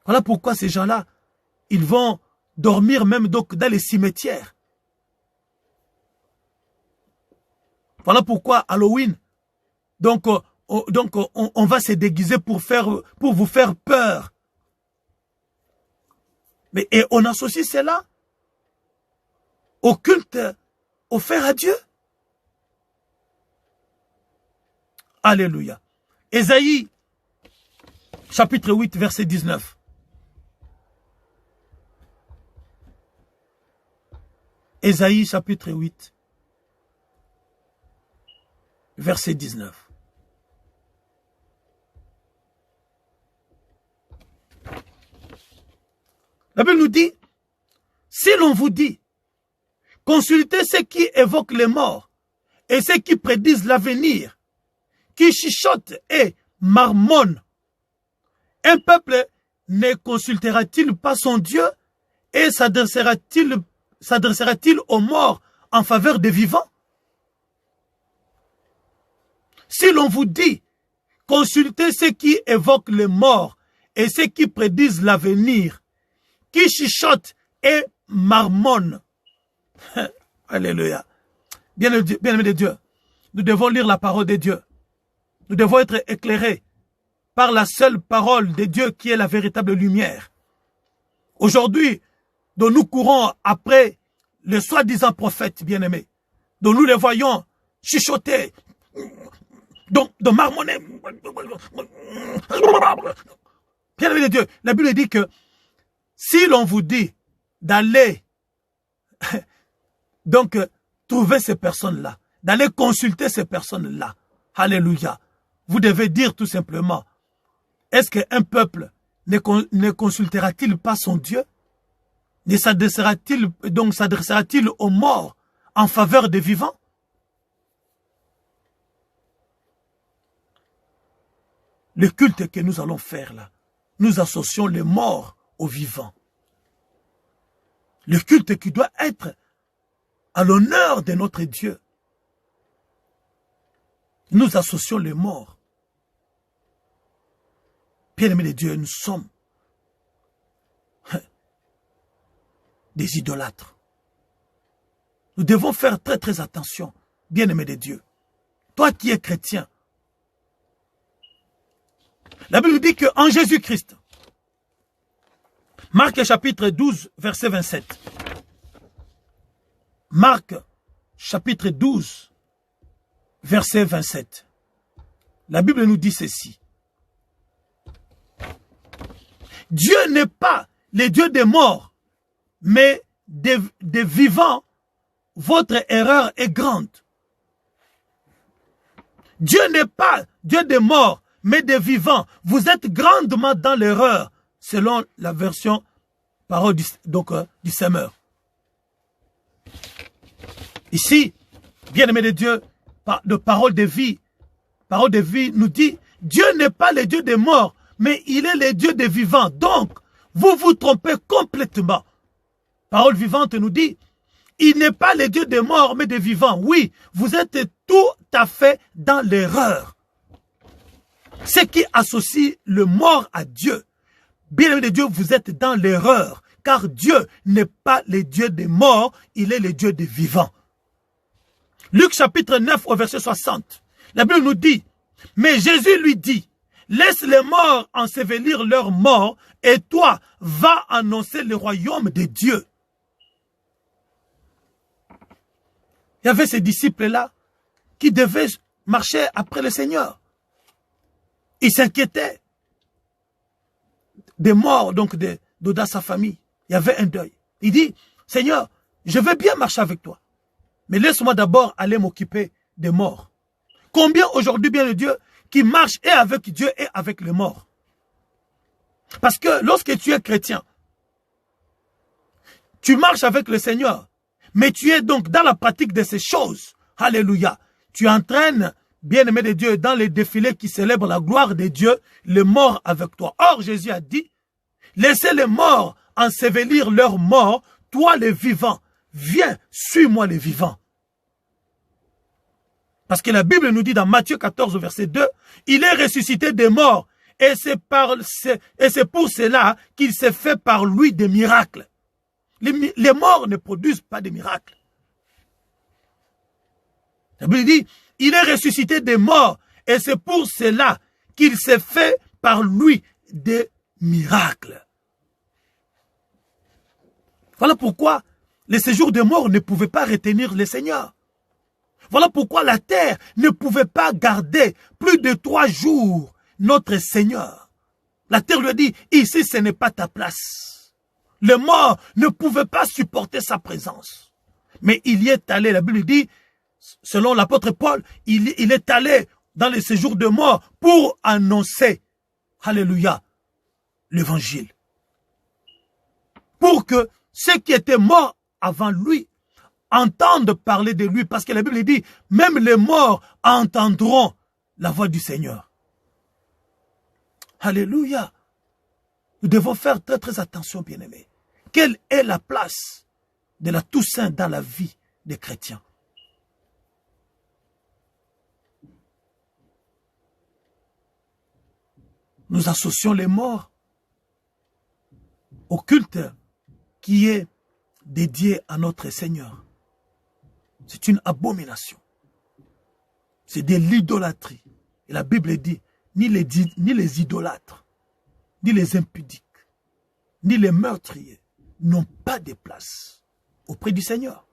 Voilà pourquoi ces gens-là, ils vont dormir même donc dans les cimetières. Voilà pourquoi Halloween, donc on va se déguiser pour vous faire peur. Et on associe cela au culte offert à Dieu. Alléluia. Ésaïe, chapitre 8, verset 19. Ésaïe, chapitre 8, verset 19. La Bible nous dit, si l'on vous dit, consultez ceux qui évoquent les morts et ceux qui prédisent l'avenir, qui chuchotent et marmonnent, un peuple ne consultera-t-il pas son Dieu et s'adressera-t-il aux morts en faveur des vivants? Si l'on vous dit, consultez ceux qui évoquent les morts et ceux qui prédisent l'avenir, qui chuchotent et marmonnent. Alléluia. Bien-aimé de Dieu, nous devons lire la parole de Dieu. Nous devons être éclairés par la seule parole de Dieu qui est la véritable lumière. Aujourd'hui, dont nous courons après les soi-disant prophètes bien-aimés, dont nous les voyons chuchoter, de marmonner. Bien-aimé de Dieu, la Bible dit que si l'on vous dit d'aller donc trouver ces personnes-là, d'aller consulter ces personnes-là, alléluia, vous devez dire tout simplement, est-ce qu'un peuple ne consultera-t-il pas son Dieu? Ne s'adressera-t-il aux morts en faveur des vivants? Le culte que nous allons faire là, nous associons les morts aux vivants. Le culte qui doit être à l'honneur de notre Dieu. Nous associons les morts. Bien-aimés de Dieu, nous sommes des idolâtres. Nous devons faire très très attention, bien-aimés de Dieu. Toi qui es chrétien, la Bible dit qu'en Jésus-Christ, Marc chapitre 12, verset 27. Marc chapitre 12, verset 27. La Bible nous dit ceci. Dieu n'est pas le Dieu des morts, mais des vivants. Votre erreur est grande. Dieu n'est pas Dieu des morts, mais des vivants. Vous êtes grandement dans l'erreur, selon la version parole du Semeur. Ici, bien-aimé de Dieu, de parole de vie nous dit, Dieu n'est pas le Dieu des morts, mais il est le Dieu des vivants. Donc, vous vous trompez complètement. Parole vivante nous dit, il n'est pas le Dieu des morts, mais des vivants. Oui, vous êtes tout à fait dans l'erreur. Ce qui associe le mort à Dieu, bien-aimé de Dieu, vous êtes dans l'erreur, car Dieu n'est pas le Dieu des morts, il est le Dieu des vivants. Luc chapitre 9 au verset 60, la Bible nous dit, mais Jésus lui dit, laisse les morts ensevelir leurs morts et toi, va annoncer le royaume de Dieu. Il y avait ces disciples-là qui devaient marcher après le Seigneur. Ils s'inquiétaient des morts donc dans sa famille. Il y avait un deuil. Il dit, Seigneur, je veux bien marcher avec toi, mais laisse-moi d'abord aller m'occuper des morts. Combien aujourd'hui, bien de Dieu, qui marche et avec Dieu et avec les morts? Parce que lorsque tu es chrétien, tu marches avec le Seigneur, mais tu es donc dans la pratique de ces choses. Alléluia. Tu entraînes, bien-aimé de Dieu, dans les défilés qui célèbrent la gloire de Dieu, les morts avec toi. Or, Jésus a dit, laissez les morts ensevelir leurs morts, toi les vivants, viens, suis-moi les vivants. Parce que la Bible nous dit dans Matthieu 14, verset 2, il est ressuscité des morts, et c'est pour cela qu'il s'est fait par lui des miracles. Les morts ne produisent pas de miracles. La Bible dit, il est ressuscité des morts, et c'est pour cela qu'il s'est fait par lui des miracles. Voilà pourquoi les séjours des morts ne pouvaient pas retenir le Seigneur. Voilà pourquoi la terre ne pouvait pas garder plus de 3 jours notre Seigneur. La terre lui a dit, ici ce n'est pas ta place. Les morts ne pouvaient pas supporter sa présence. Mais il y est allé, la Bible dit, selon l'apôtre Paul, il est allé dans les séjours de mort pour annoncer, alléluia, l'évangile. Pour que ceux qui étaient morts avant lui entendent parler de lui, parce que la Bible dit, même les morts entendront la voix du Seigneur. Alléluia. Nous devons faire très très attention, bien-aimés. Quelle est la place de la Toussaint dans la vie des chrétiens? Nous associons les morts au culte qui est dédié à notre Seigneur. C'est une abomination. C'est de l'idolâtrie. Et la Bible dit, ni les idolâtres, ni les impudiques, ni les meurtriers n'ont pas de place auprès du Seigneur.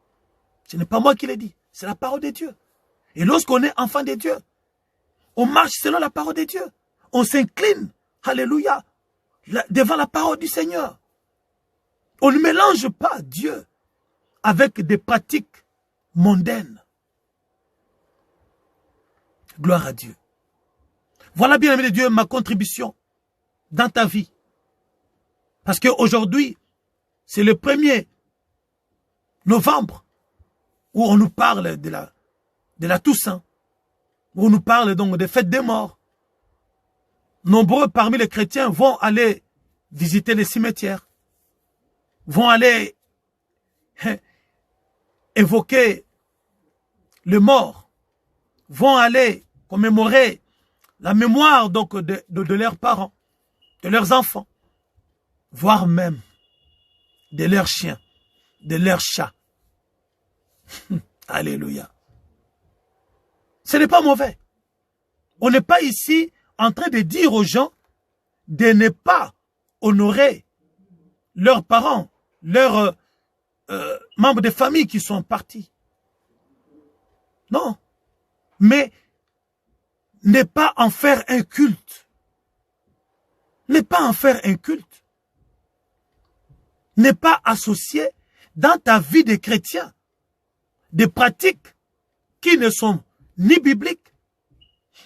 Ce n'est pas moi qui l'ai dit, c'est la parole de Dieu. Et lorsqu'on est enfant de Dieu, on marche selon la parole de Dieu. On s'incline, alléluia, devant la parole du Seigneur. On ne mélange pas Dieu avec des pratiques mondaines. Gloire à Dieu. Voilà, bien aimé de Dieu, ma contribution dans ta vie. Parce qu'aujourd'hui, c'est le 1er novembre où on nous parle de la Toussaint, où on nous parle donc des fêtes des morts. Nombreux parmi les chrétiens vont aller visiter les cimetières, vont aller évoquer les morts, vont aller commémorer la mémoire donc de leurs parents, de leurs enfants, voire même de leurs chiens, de leurs chats. Alléluia. Ce n'est pas mauvais. On n'est pas ici en train de dire aux gens de ne pas honorer leurs parents, leurs membres de famille qui sont partis. Non. Mais ne pas en faire un culte. Ne pas en faire un culte. Ne pas associer dans ta vie de chrétien des pratiques qui ne sont ni bibliques,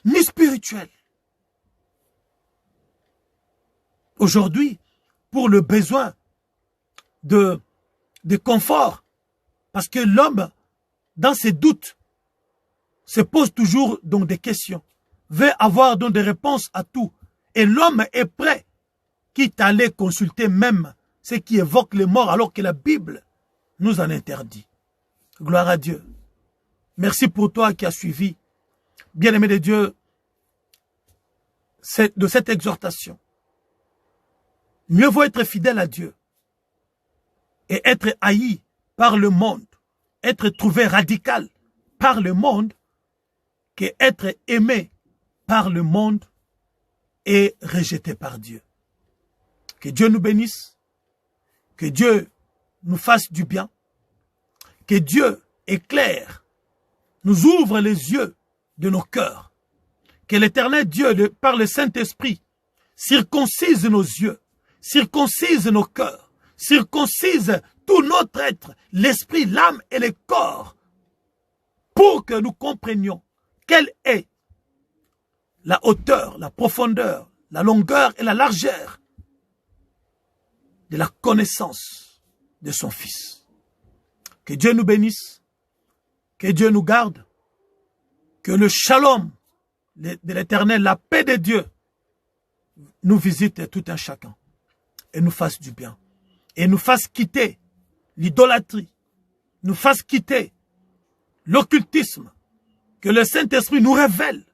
ni spirituelles. Aujourd'hui, pour le besoin de confort, parce que l'homme, dans ses doutes, se pose toujours donc des questions, veut avoir donc des réponses à tout. Et l'homme est prêt, quitte à aller consulter même ce qui évoque les morts, alors que la Bible nous en interdit. Gloire à Dieu. Merci pour toi qui as suivi, bien-aimé de Dieu, de cette exhortation. Mieux vaut être fidèle à Dieu et être haï par le monde, être trouvé radical par le monde, qu'être aimé par le monde et rejeté par Dieu. Que Dieu nous bénisse, que Dieu nous fasse du bien, que Dieu éclaire, nous ouvre les yeux de nos cœurs, que l'Éternel Dieu, par le Saint-Esprit, circoncise nos yeux, circoncise nos cœurs, circoncise tout notre être, l'esprit, l'âme et le corps, pour que nous comprenions quelle est la hauteur, la profondeur, la longueur et la largeur de la connaissance de son Fils. Que Dieu nous bénisse, que Dieu nous garde, que le shalom de l'Éternel, la paix de Dieu, nous visite tout un chacun et nous fasse du bien. Et nous fasse quitter l'idolâtrie, nous fasse quitter l'occultisme, que le Saint-Esprit nous révèle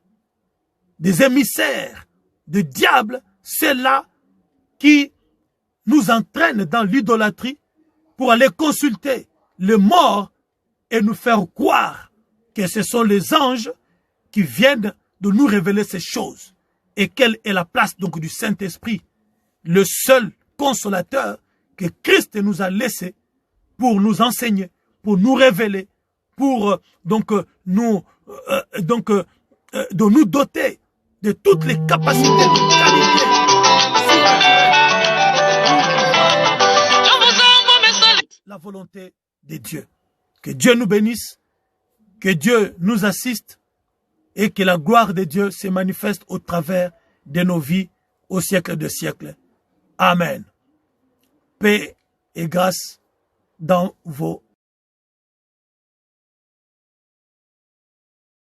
des émissaires de diable, ceux-là qui nous entraînent dans l'idolâtrie pour aller consulter les morts et nous faire croire que ce sont les anges qui viennent de nous révéler ces choses. Et quelle est la place donc du Saint-Esprit, le seul consolateur que Christ nous a laissé pour nous enseigner, pour nous révéler, pour de nous doter de toutes les capacités de qualité. La volonté de Dieu. Que Dieu nous bénisse, que Dieu nous assiste et que la gloire de Dieu se manifeste au travers de nos vies au siècle des siècles. Amen. Paix et grâce dans vos